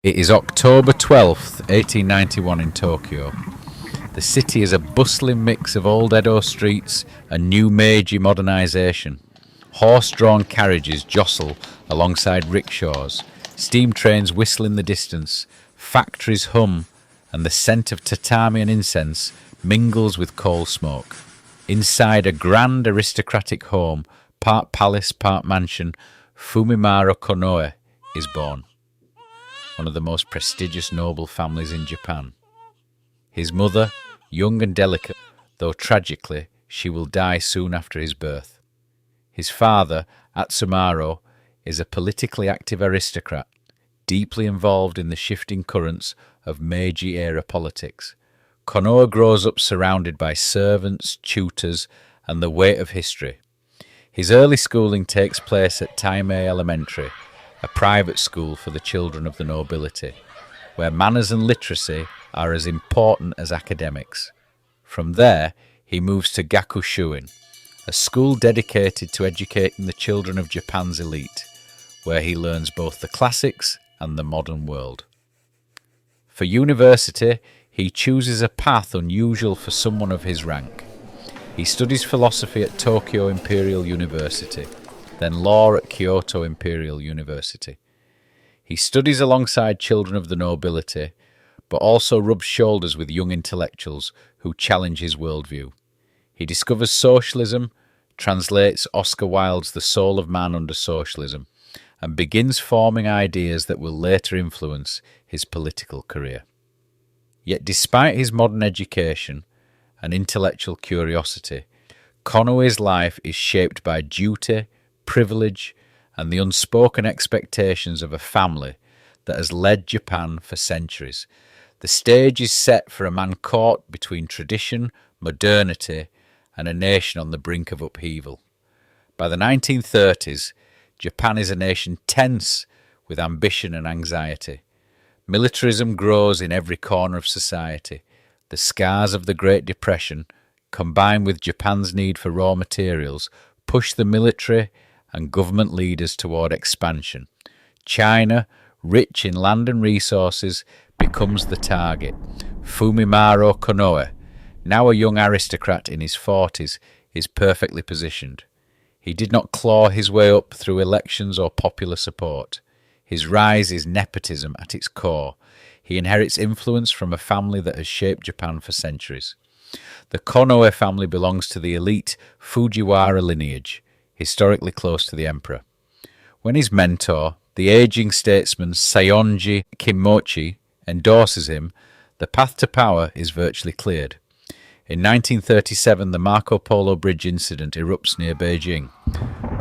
It is October 12th, 1891 in Tokyo. The city is a bustling mix of old Edo streets and new Meiji modernisation. Horse-drawn carriages jostle alongside rickshaws, steam trains whistle in the distance, factories hum, and the scent of tatami and incense mingles with coal smoke. Inside a grand aristocratic home, part palace, part mansion, Fumimaro Konoe is born, one of the most prestigious noble families in Japan. His mother, young and delicate, though tragically she will die soon after his birth. His father, Atsumaro, is a politically active aristocrat, deeply involved in the shifting currents of Meiji-era politics. Konoe grows up surrounded by servants, tutors, and the weight of history. His early schooling takes place at Taimei Elementary, a private school for the children of the nobility, where manners and literacy are as important as academics. From there, he moves to Gakushuin, a school dedicated to educating the children of Japan's elite, where he learns both the classics and the modern world. For university, he chooses a path unusual for someone of his rank. He studies philosophy at Tokyo Imperial University, then law at Kyoto Imperial University. He studies alongside children of the nobility, but also rubs shoulders with young intellectuals who challenge his worldview. He discovers socialism, translates Oscar Wilde's The Soul of Man under socialism, and begins forming ideas that will later influence his political career. Yet despite his modern education and intellectual curiosity, Konoe's life is shaped by duty, privilege, and the unspoken expectations of a family that has led Japan for centuries. The stage is set for a man caught between tradition, modernity, and a nation on the brink of upheaval. By the 1930s, Japan is a nation tense with ambition and anxiety. Militarism grows in every corner of society. The scars of the Great Depression, combined with Japan's need for raw materials, push the military and government leaders toward expansion. China, rich in land and resources, becomes the target. Fumimaro Konoe, now a young aristocrat in his 40s, is perfectly positioned. He did not claw his way up through elections or popular support. His rise is nepotism at its core. He inherits influence from a family that has shaped Japan for centuries. The Konoe family belongs to the elite Fujiwara lineage, historically close to the emperor. When his mentor, the aging statesman Saionji Kimochi, endorses him, the path to power is virtually cleared. In 1937, the Marco Polo Bridge incident erupts near Beijing.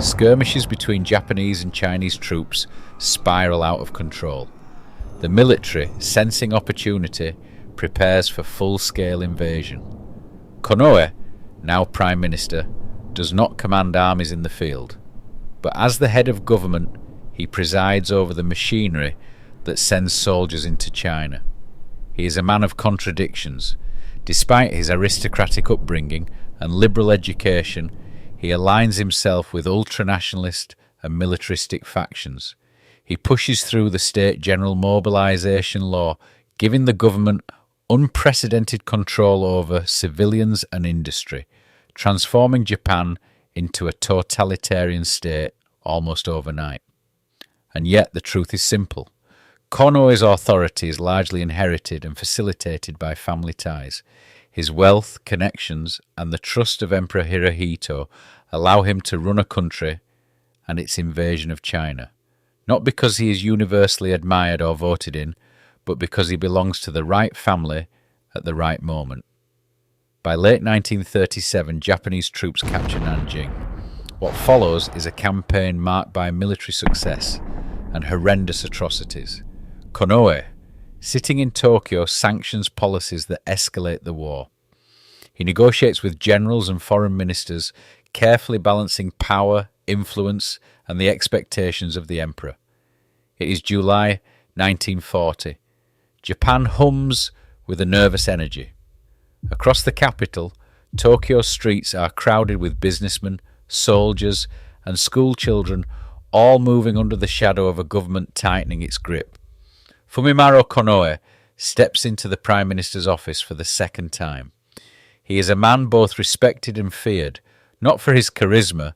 Skirmishes between Japanese and Chinese troops spiral out of control. The military, sensing opportunity, prepares for full-scale invasion. Konoe, now Prime Minister, does not command armies in the field, but as the head of government, he presides over the machinery that sends soldiers into China. He is a man of contradictions. Despite his aristocratic upbringing and liberal education, he aligns himself with ultranationalist and militaristic factions. He pushes through the state general mobilization law, giving the government unprecedented control over civilians and industry, transforming Japan into a totalitarian state almost overnight. And yet the truth is simple. Konoe's authority is largely inherited and facilitated by family ties. His wealth, connections, and the trust of Emperor Hirohito allow him to run a country and its invasion of China, not because he is universally admired or voted in, but because he belongs to the right family at the right moment. By late 1937, Japanese troops capture Nanjing. What follows is a campaign marked by military success and horrendous atrocities. Konoe, sitting in Tokyo, sanctions policies that escalate the war. He negotiates with generals and foreign ministers, carefully balancing power, influence, and the expectations of the emperor. It is July 1940. Japan hums with a nervous energy. Across the capital, Tokyo's streets are crowded with businessmen, soldiers, and school children, all moving under the shadow of a government tightening its grip. Fumimaro Konoe steps into the Prime Minister's office for the second time. He is a man both respected and feared, not for his charisma,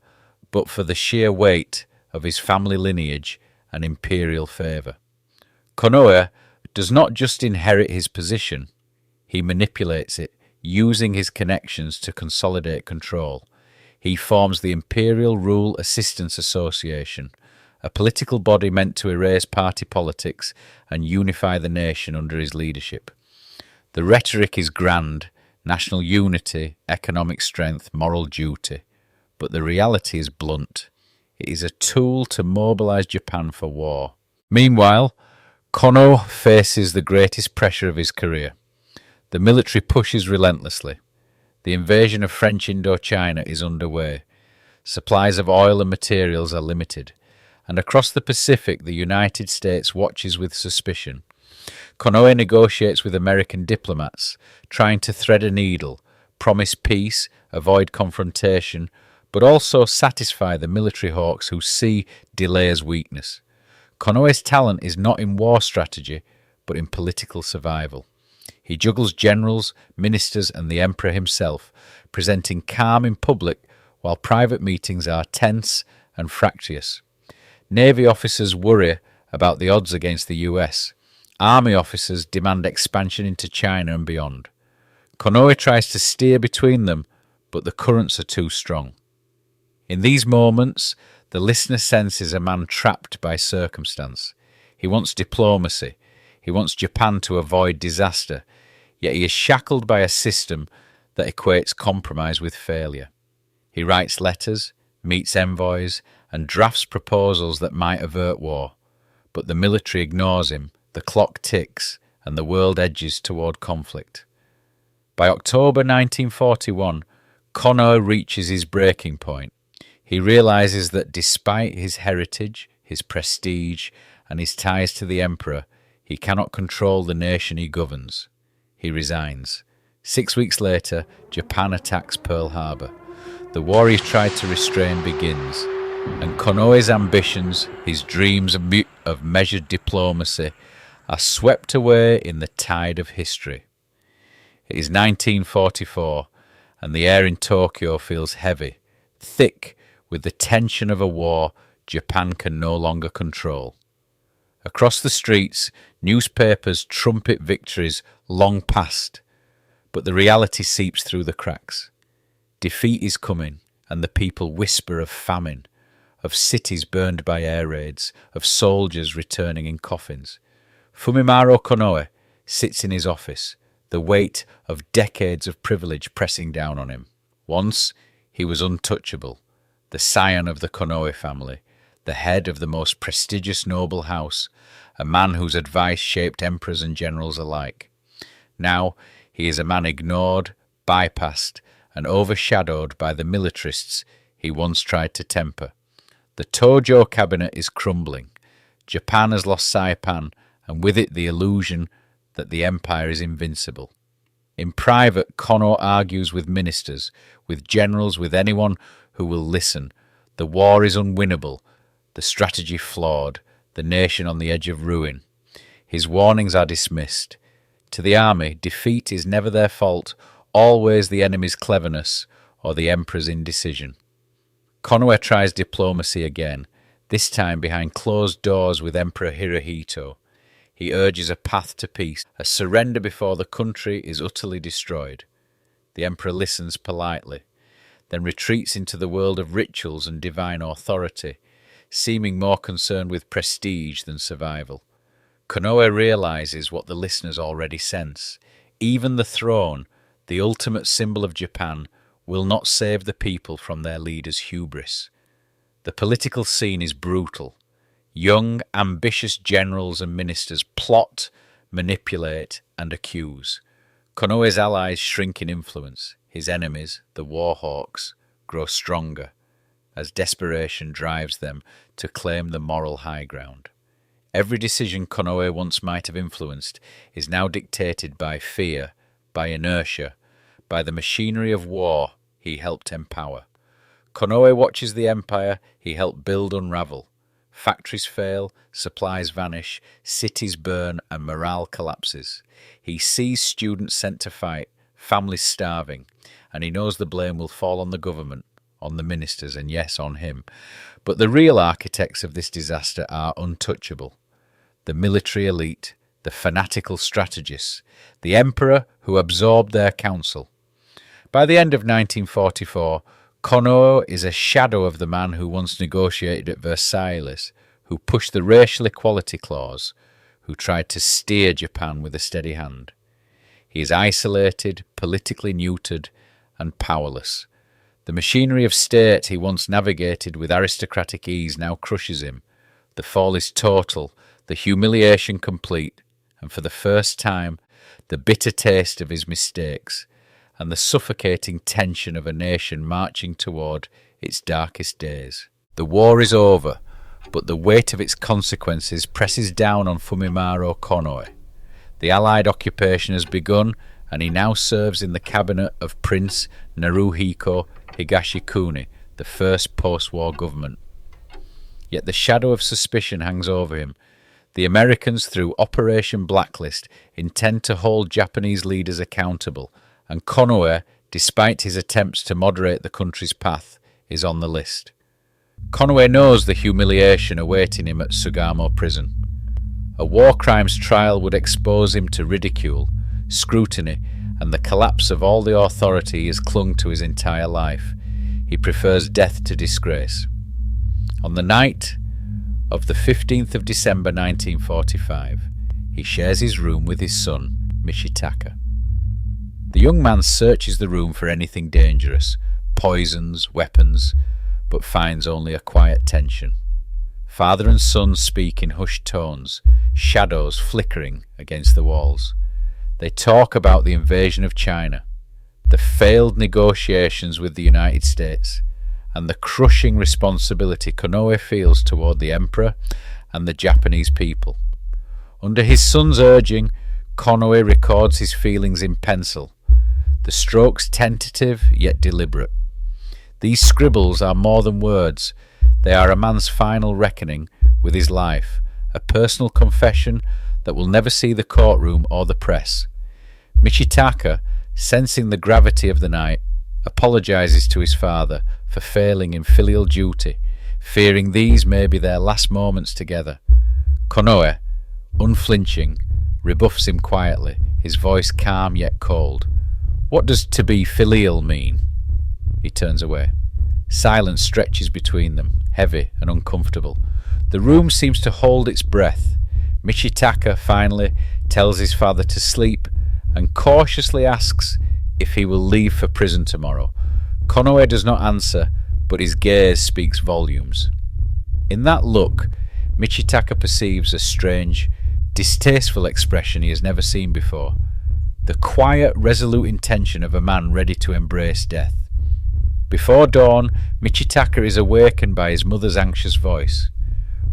but for the sheer weight of his family lineage and imperial favour. Konoe does not just inherit his position, he manipulates it, using his connections to consolidate control. He forms the Imperial Rule Assistance Association, a political body meant to erase party politics and unify the nation under his leadership. The rhetoric is grand: national unity, economic strength, moral duty. But the reality is blunt. It is a tool to mobilize Japan for war. Meanwhile, Konoe faces the greatest pressure of his career. The military pushes relentlessly. The invasion of French Indochina is underway. Supplies of oil and materials are limited. And across the Pacific, the United States watches with suspicion. Konoe negotiates with American diplomats, trying to thread a needle, promise peace, avoid confrontation, but also satisfy the military hawks who see delay as weakness. Konoe's talent is not in war strategy, but in political survival. He juggles generals, ministers, and the emperor himself, presenting calm in public while private meetings are tense and fractious. Navy officers worry about the odds against the US. Army officers demand expansion into China and beyond. Konoe tries to steer between them, but the currents are too strong. In these moments, the listener senses a man trapped by circumstance. He wants diplomacy. He wants Japan to avoid disaster, yet he is shackled by a system that equates compromise with failure. He writes letters, meets envoys, and drafts proposals that might avert war. But the military ignores him, the clock ticks, and the world edges toward conflict. By October 1941, Konoe reaches his breaking point. He realizes that despite his heritage, his prestige, and his ties to the emperor, he cannot control the nation he governs. He resigns. 6 weeks later, Japan attacks Pearl Harbor. The war he tried to restrain begins, and Konoe's ambitions, his dreams of measured diplomacy, are swept away in the tide of history. It is 1944, and the air in Tokyo feels heavy, thick with the tension of a war Japan can no longer control. Across the streets, newspapers trumpet victories long past, but the reality seeps through the cracks. Defeat is coming, and the people whisper of famine, of cities burned by air raids, of soldiers returning in coffins. Fumimaro Konoe sits in his office, the weight of decades of privilege pressing down on him. Once he was untouchable, the scion of the Konoe family, the head of the most prestigious noble house, a man whose advice shaped emperors and generals alike. Now he is a man ignored, bypassed, and overshadowed by the militarists he once tried to temper. The Tojo cabinet is crumbling. Japan has lost Saipan, and with it the illusion that the empire is invincible. In private, Konoe argues with ministers, with generals, with anyone who will listen. The war is unwinnable, the strategy flawed, the nation on the edge of ruin. His warnings are dismissed. To the army, defeat is never their fault, always the enemy's cleverness or the emperor's indecision. Konoe tries diplomacy again, this time behind closed doors with Emperor Hirohito. He urges a path to peace, a surrender before the country is utterly destroyed. The emperor listens politely, then retreats into the world of rituals and divine authority, seeming more concerned with prestige than survival. Konoe realizes what the listeners already sense. Even the throne, the ultimate symbol of Japan, will not save the people from their leader's hubris. The political scene is brutal. Young, ambitious generals and ministers plot, manipulate, and accuse. Konoe's allies shrink in influence. His enemies, the war hawks, grow stronger as desperation drives them to claim the moral high ground. Every decision Konoe once might have influenced is now dictated by fear, by inertia, by the machinery of war he helped empower. Konoe watches the empire he helped build unravel. Factories fail, supplies vanish, cities burn, and morale collapses. He sees students sent to fight, families starving, and he knows the blame will fall on the government, on the ministers, and yes, on him. But the real architects of this disaster are untouchable. The military elite, the fanatical strategists, the emperor who absorbed their counsel. By the end of 1944, Konoe is a shadow of the man who once negotiated at Versailles, who pushed the racial equality clause, who tried to steer Japan with a steady hand. He is isolated, politically neutered, and powerless. The machinery of state he once navigated with aristocratic ease now crushes him. The fall is total, the humiliation complete, and for the first time, the bitter taste of his mistakes, and the suffocating tension of a nation marching toward its darkest days. The war is over, but the weight of its consequences presses down on Fumimaro Konoe. The Allied occupation has begun, and he now serves in the cabinet of Prince Naruhiko Higashikuni, the first post-war government. Yet the shadow of suspicion hangs over him. The Americans, through Operation Blacklist, intend to hold Japanese leaders accountable, and Konoe, despite his attempts to moderate the country's path, is on the list. Konoe knows the humiliation awaiting him at Sugamo prison. A war crimes trial would expose him to ridicule, scrutiny, and the collapse of all the authority he has clung to his entire life. He prefers death to disgrace. On the night of the 15th of December 1945, he shares his room with his son, Michitaka. The young man searches the room for anything dangerous, poisons, weapons, but finds only a quiet tension. Father and son speak in hushed tones, shadows flickering against the walls. They talk about the invasion of China, the failed negotiations with the United States, and the crushing responsibility Konoe feels toward the emperor and the Japanese people. Under his son's urging, Konoe records his feelings in pencil, the strokes tentative yet deliberate. These scribbles are more than words. They are a man's final reckoning with his life, a personal confession that will never see the courtroom or the press. Michitaka, sensing the gravity of the night, apologizes to his father for failing in filial duty, fearing these may be their last moments together. Konoe, unflinching, rebuffs him quietly, his voice calm yet cold. "What does to be filial mean?" He turns away. Silence stretches between them, heavy and uncomfortable. The room seems to hold its breath. Michitaka finally tells his father to sleep and cautiously asks if he will leave for prison tomorrow. Konoe does not answer, but his gaze speaks volumes. In that look, Michitaka perceives a strange, distasteful expression he has never seen before. The quiet, resolute intention of a man ready to embrace death. Before dawn, Michitaka is awakened by his mother's anxious voice.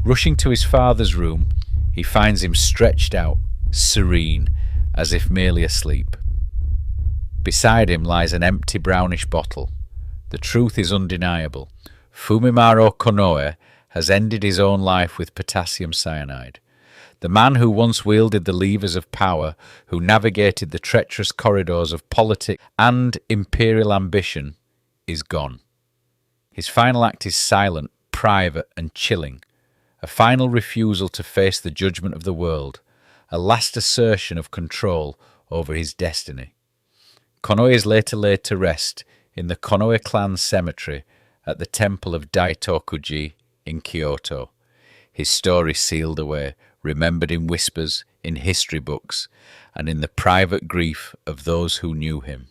Rushing to his father's room, he finds him stretched out, serene, as if merely asleep. Beside him lies an empty brownish bottle. The truth is undeniable. Fumimaro Konoe has ended his own life with potassium cyanide. The man who once wielded the levers of power, who navigated the treacherous corridors of politics and imperial ambition, is gone. His final act is silent, private, and chilling. A final refusal to face the judgment of the world, a last assertion of control over his destiny. Konoe is later laid to rest in the Konoe clan cemetery at the temple of Daitokuji in Kyoto. His story sealed away, remembered in whispers, in history books, and in the private grief of those who knew him.